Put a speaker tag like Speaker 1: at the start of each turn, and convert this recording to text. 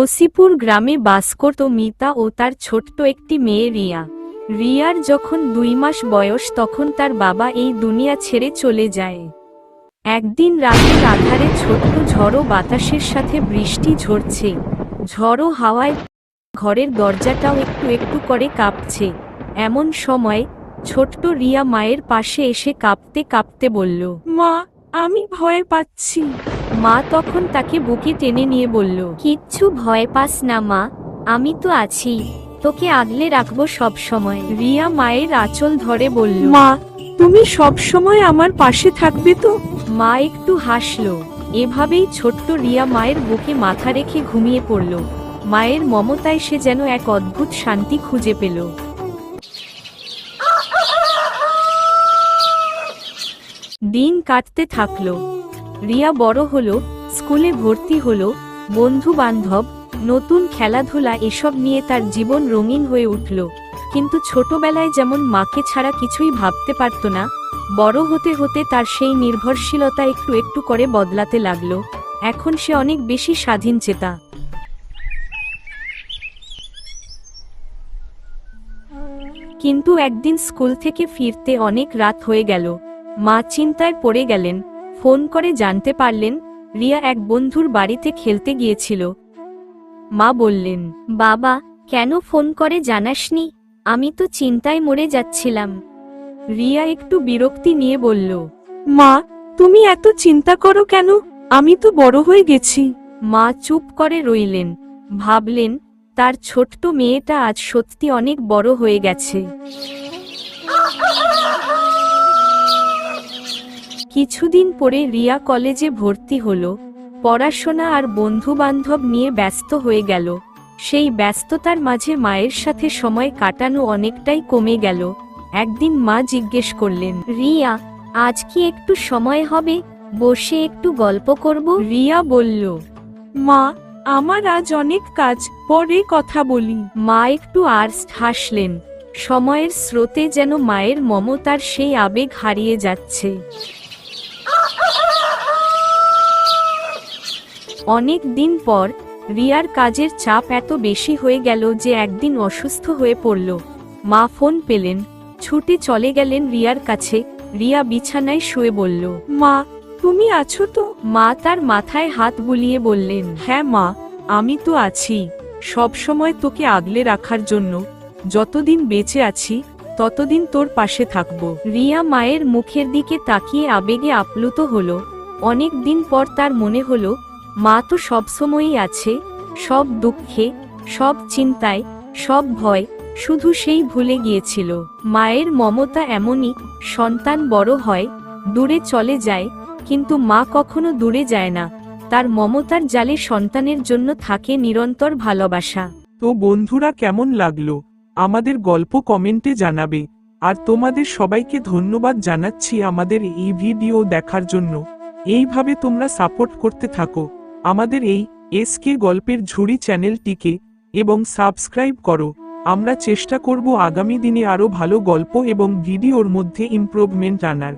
Speaker 1: রসিপুর গ্রামে বাস করত মিতা ও তার ছোট্ট একটি মেয়ে রিয়া। রিয়ার যখন 2 মাস বয়স তখন তার বাবা এই দুনিয়া ছেড়ে চলে যায়। একদিন রাতের আঁধারে ছোট্ট ঝড়ো বাতাসের সাথে বৃষ্টি ঝরছে। ঝড়ো হাওয়ায় ঘরের দরজাটাও একটু একটু করে কাঁপছে। এমন সময় ছোট্ট রিয়া মায়ের পাশে এসে কাঁপতে কাঁপতে বলল,
Speaker 2: মা, আমি ভয় পাচ্ছি।
Speaker 1: মা তখন তাকে বুকে টেনে নিয়ে বলল, কিচ্ছু ভয় পাস না মা, আমি তো আছি, তোকে আগলে রাখবো সব সময়। রিয়া মায়ের আঁচল ধরে বলল,
Speaker 2: মা, তুমি সব সময় আমার পাশে থাকবে তো?
Speaker 1: মা একটু হাসল। এভাবেই ছোট্ট রিয়া মায়ের বুকে মাথা রেখে ঘুমিয়ে পড়ল। মায়ের মমতায় সে যেন এক অদ্ভুত শান্তি খুঁজে পেল। দিন কাটতে থাকলো। রিয়া বড় হলো, স্কুলে ভর্তি হলো, বন্ধু বান্ধব, নতুন খেলাধুলা এসব নিয়ে তার জীবন রঙিন হয়ে উঠল। কিন্তু ছোটবেলায় যেমন মাকে ছাড়া কিছুই ভাবতে পারত না, বড় হতে হতে তার সেই নির্ভরশীলতা একটু একটু করে বদলাতে লাগলো। এখন সে অনেক বেশি স্বাধীনচেতা। কিন্তু একদিন স্কুল থেকে ফিরতে অনেক রাত হয়ে গেল। মা চিন্তায় পড়ে গেলেন। ফোন করে জানতে পারলেন রিয়া এক বন্ধুর বাড়িতে খেলতে গিয়েছিল। মা বললেন, বাবা, কেন ফোন করে জানাসনি? আমি তো চিন্তায় মরে যাচ্ছিলাম। রিয়া একটু বিরক্তি নিয়ে বলল,
Speaker 2: মা, তুমি এত চিন্তা করো কেন? আমি তো বড় হয়ে গেছি।
Speaker 1: মা চুপ করে রইলেন। ভাবলেন তার ছোট্ট মেয়েটা আজ সত্যি অনেক বড় হয়ে গেছে। কিছুদিন পরে রিয়া কলেজে ভর্তি হলো। পড়াশোনা আর বন্ধু বান্ধব নিয়ে ব্যস্ত হয়ে গেল। সেই ব্যস্ততার মাঝে মায়ের সাথে সময় কাটানো অনেকটাই কমে গেল। একদিন মা জিজ্ঞেস করলেন, রিয়া, আজ কি একটু সময় হবে? বসে একটু গল্প করব? রিয়া বলল,
Speaker 2: মা, আমার আজ অনেক কাজ, পরে কথা বলি।
Speaker 1: মা একটু হাসলেন। সময়ের স্রোতে যেন মায়ের মমতার সেই আবেগ হারিয়ে যাচ্ছে। অনেক দিন পর রিয়ার কাজের চাপ এত বেশি হয়ে গেল যে একদিন অসুস্থ হয়ে পড়ল। মা ফোন পেলেন, ছুটে চলে গেলেন রিয়ার কাছে। রিয়া বিছানায় শুয়ে বলল,
Speaker 2: মা, তুমি আছো তো?
Speaker 1: মা তার মাথায় হাত বুলিয়ে বললেন,
Speaker 2: হ্যাঁ মা, আমি তো আছি, সব সময় তোকে আগলে রাখার জন্য। যতদিন বেঁচে আছি ততদিন তোর পাশে থাকবো।
Speaker 1: রিয়া মায়ের মুখের দিকে তাকিয়ে আবেগে আপ্লুত হলো। অনেক দিন পর তার মনে হলো মা তো সবসময়ই আছে, সব দুঃখে, সব চিন্তায়, সব ভয়, শুধু সেই ভুলে গিয়েছিল। মায়ের মমতা এমনই, সন্তান বড় হয়, দূরে চলে যায়, কিন্তু মা কখনো দূরে যায় না। তার মমতার জালে সন্তানের জন্য থাকে নিরন্তর ভালোবাসা।
Speaker 2: তো বন্ধুরা, কেমন লাগলো আমাদের গল্প কমেন্টে জানাবে। আর তোমাদের সবাইকে ধন্যবাদ জানাচ্ছি আমাদের এই ভিডিও দেখার জন্য। এইভাবে তোমরা সাপোর্ট করতে থাকো আমাদের এই এসকে গল্পের ঝুড়ি চ্যানেলটিকে এবং সাবস্ক্রাইব করো। আমরা চেষ্টা করব আগামী দিনে আরো ভালো গল্প এবং ভিডিওর মধ্যে ইমপ্রুভমেন্ট আনার।